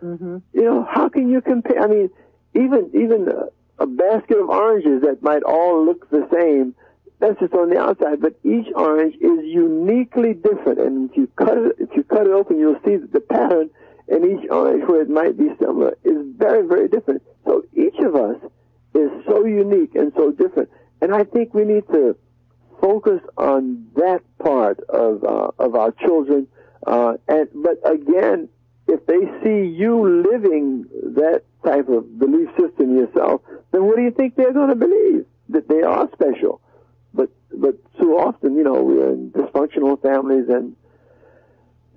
Mm-hmm. You know, how can you compare? I mean, even a basket of oranges that might all look the same, that's just on the outside, but each orange is uniquely different. And if you cut it open, you'll see that the pattern in each orange, where it might be similar, is very, very different. So each of us is so unique and so different. And I think we need to focus on that part of our children. But again, if they see you living that type of belief system yourself, then what do you think they're going to believe? That they are special. But so often, you know, we're in dysfunctional families, and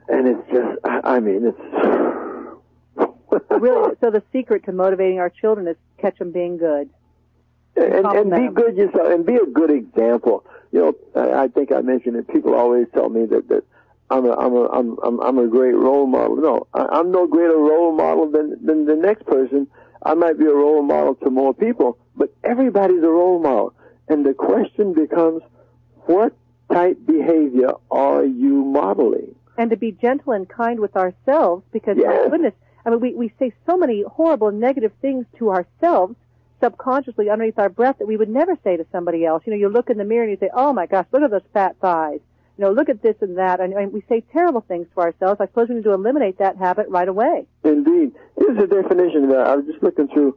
it's just, I mean, it's really. So the secret to motivating our children is catch them being good, and be good yourself, and be a good example. You know, I think I mentioned it. People always tell me that I'm a great role model. No, I'm no greater role model than the next person. I might be a role model to more people, but everybody's a role model. And the question becomes, what type behavior are you modeling? And to be gentle and kind with ourselves, because, my goodness, I mean, we say so many horrible, negative things to ourselves subconsciously underneath our breath that we would never say to somebody else. You know, you look in the mirror and you say, oh, my gosh, look at those fat thighs. You know, look at this and that. And we say terrible things to ourselves. I suppose we need to eliminate that habit right away. Indeed. Here's the definition of that. I was just looking through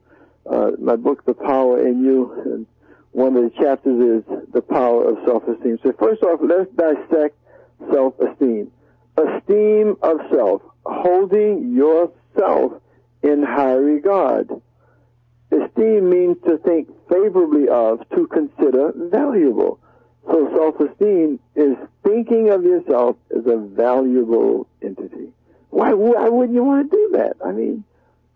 my book, The Power in You, and one of the chapters is the power of self-esteem. So first off, let's dissect self-esteem. Esteem of self, holding yourself in high regard. Esteem means to think favorably of, to consider valuable. So self-esteem is thinking of yourself as a valuable entity. Why wouldn't you want to do that? I mean,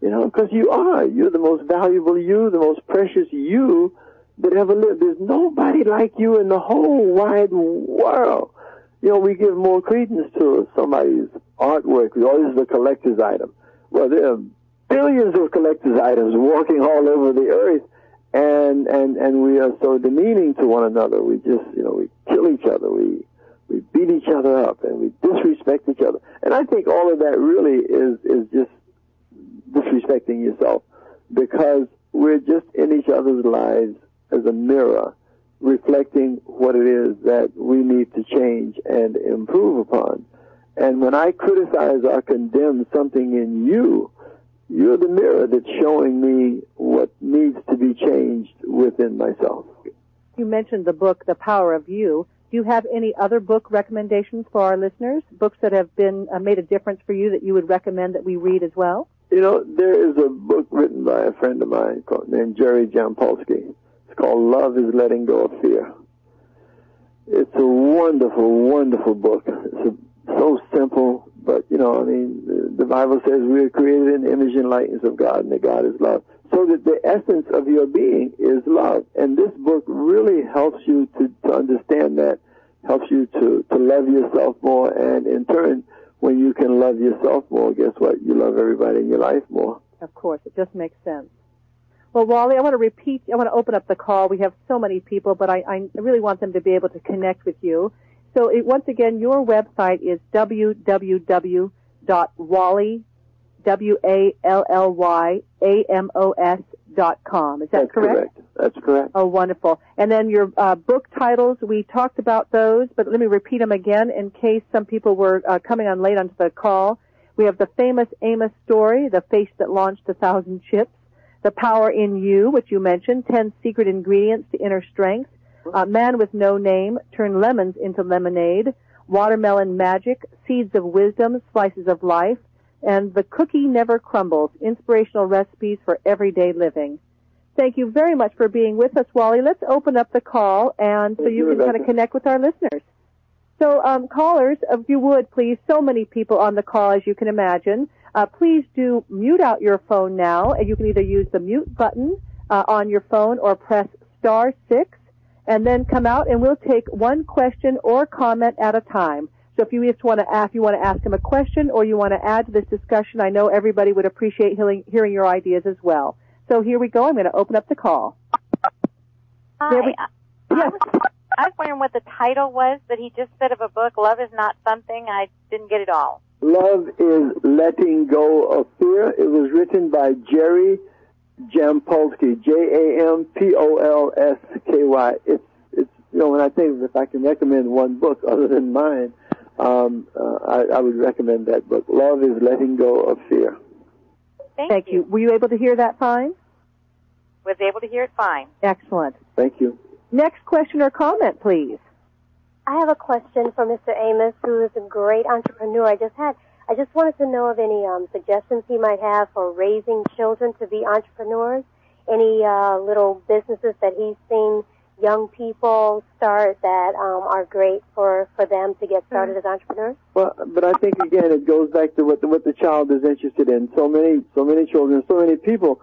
you know, because you are. You're the most valuable you, the most precious you that ever lived. There's nobody like you in the whole wide world. You know, we give more credence to somebody's artwork. Oh, this is a collector's item. Well, there are billions of collector's items walking all over the earth, and we are so demeaning to one another. We just, you know, we kill each other. We beat each other up, and we disrespect each other. And I think all of that really is just disrespecting yourself, because we're just in each other's lives as a mirror, reflecting what it is that we need to change and improve upon. And when I criticize or condemn something in you, you're the mirror that's showing me what needs to be changed within myself. You mentioned the book, The Power of You. Do you have any other book recommendations for our listeners? Books that have been made a difference for you that you would recommend that we read as well? You know, there is a book written by a friend of mine named Jerry Jampolsky. It's called Love is Letting Go of Fear. It's a wonderful, wonderful book. It's so simple, but, you know, I mean, the Bible says we are created in the image and likeness of God, and that God is love. So that the essence of your being is love. And this book really helps you to understand that, helps you to love yourself more, and in turn, when you can love yourself more, guess what? You love everybody in your life more. Of course, it just makes sense. Well, Wally, I want to open up the call. We have so many people, but I really want them to be able to connect with you. So once again, your website is www.wally, WALLYAMOS.com. Is that correct? That's correct. Oh, wonderful. And then your book titles, we talked about those, but let me repeat them again in case some people were coming on late onto the call. We have The Famous Amos Story, The Face That Launched 1,000 Ships, The Power in You, which you mentioned, 10 Secret Ingredients to Inner Strength, Man with No Name, Turn Lemons into Lemonade, Watermelon Magic, Seeds of Wisdom, Slices of Life, and The Cookie Never Crumbles, Inspirational Recipes for Everyday Living. Thank you very much for being with us, Wally. Let's open up the call, and so you can kind of connect with our listeners. So, callers, if you would, please, so many people on the call, as you can imagine, please do mute out your phone now, and you can either use the mute button on your phone or press *6, and then come out, and we'll take one question or comment at a time. So if you just want to ask him a question or you want to add to this discussion, I know everybody would appreciate hearing your ideas as well. So here we go. I'm going to open up the call. Hi. Yes. I was wondering what the title was that he just said of a book. Love is Not Something. I didn't get it all. Love is Letting Go of Fear. It was written by Jerry Jampolsky, Jampolsky. It's when I think if I can recommend one book other than mine, I would recommend that book. Love is Letting Go of Fear. Thank you. Were you able to hear that fine? Was able to hear it fine. Excellent. Thank you. Next question or comment, please. I have a question for Mr. Amos, who is a great entrepreneur. I just wanted to know of any suggestions he might have for raising children to be entrepreneurs. Any little businesses that he's seen young people start that are great for them to get started as entrepreneurs? Well, but I think again it goes back to what the child is interested in. So many children, so many people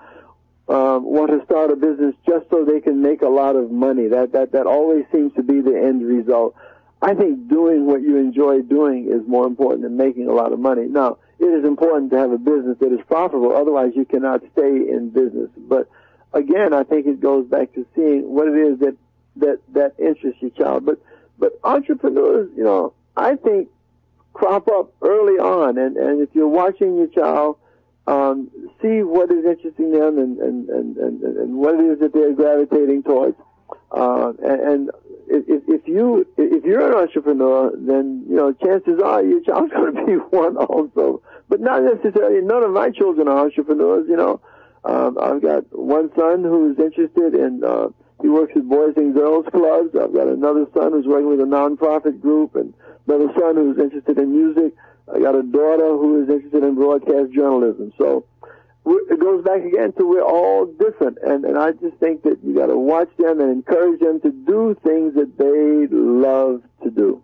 want to start a business just so they can make a lot of money. That always seems to be the end result. I think doing what you enjoy doing is more important than making a lot of money. Now, it is important to have a business that is profitable. Otherwise, you cannot stay in business. But again, I think it goes back to seeing what it is that interests your child. But entrepreneurs, I think crop up early on. And if you're watching your child, see what is interesting them and what it is that they're gravitating towards. And if you're an entrepreneur, then chances are your child's going to be one also. But not necessarily. None of my children are entrepreneurs. I've got one son who's interested in. He works with Boys and Girls Clubs. I've got another son who's working with a nonprofit group, and another son who's interested in music. I got a daughter who is interested in broadcast journalism. So it goes back again to we're all different, and I just think that you got to watch them and encourage them to do things that they love to do.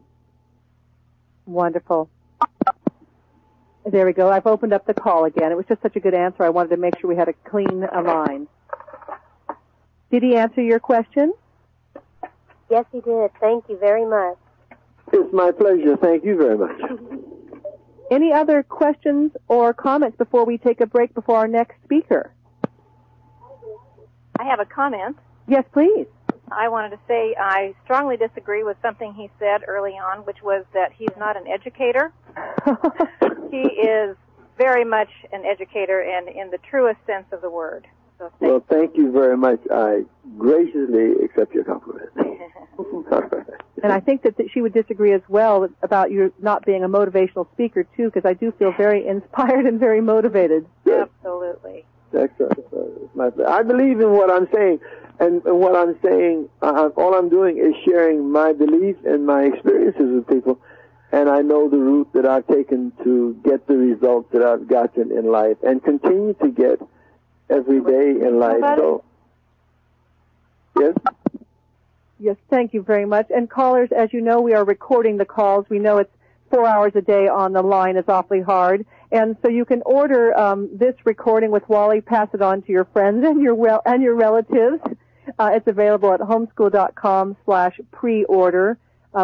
Wonderful. There we go. I've opened up the call again. It was just such a good answer. I wanted to make sure we had a clean line. Did he answer your question? Yes, he did. Thank you very much. It's my pleasure. Thank you very much. Any other questions or comments before we take a break before our next speaker? I have a comment. Yes, please. I wanted to say I strongly disagree with something he said early on, which was that he's not an educator. He is very much an educator, and in the truest sense of the word. So thank you very much. I graciously accept your compliment. And I think that she would disagree as well about you not being a motivational speaker, too, because I do feel very inspired and very motivated. Absolutely. Excellent. I believe in what I'm saying. And what I'm saying, all I'm doing is sharing my belief and my experiences with people. And I know the route that I've taken to get the results that I've gotten in life and continue to get every day in life. So, yes? Yes, thank you very much. And callers, as you know, we are recording the calls. We know it's 4 hours a day on the line is awfully hard. And so you can order this recording with Wally, pass it on to your friends and your relatives. It's available at homeschool.com/pre-order.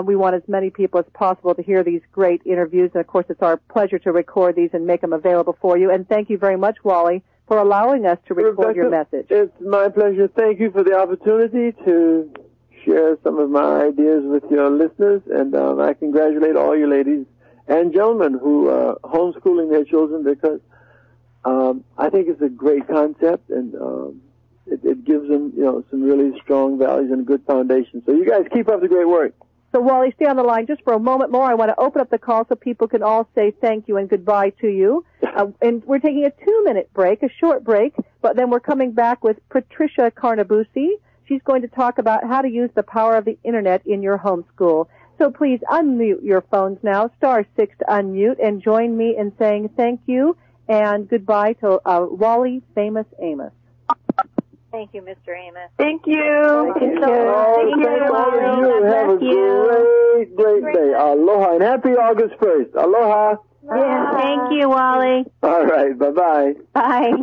We want as many people as possible to hear these great interviews. And, of course, it's our pleasure to record these and make them available for you. And thank you very much, Wally, for allowing us to record your message. It's my pleasure. Thank you for the opportunity to share some of my ideas with your listeners. And I congratulate all you ladies and gentlemen who are homeschooling their children, because I think it's a great concept, and it gives them, some really strong values and a good foundation. So you guys keep up the great work. So, Wally, stay on the line just for a moment more. I want to open up the call so people can all say thank you and goodbye to you. And we're taking a 2-minute break, a short break, but then we're coming back with Patricia Carnabusi. She's going to talk about how to use the power of the Internet in your homeschool. So please unmute your phones now, *6 to unmute, and join me in saying thank you and goodbye to Wally Famous Amos. Thank you, Mr. Amos. Thank you. Thank you. All of you. Have a great day. Aloha, and happy August 1st. Aloha. Yeah, thank you, Wally. All right. Bye-bye. Bye.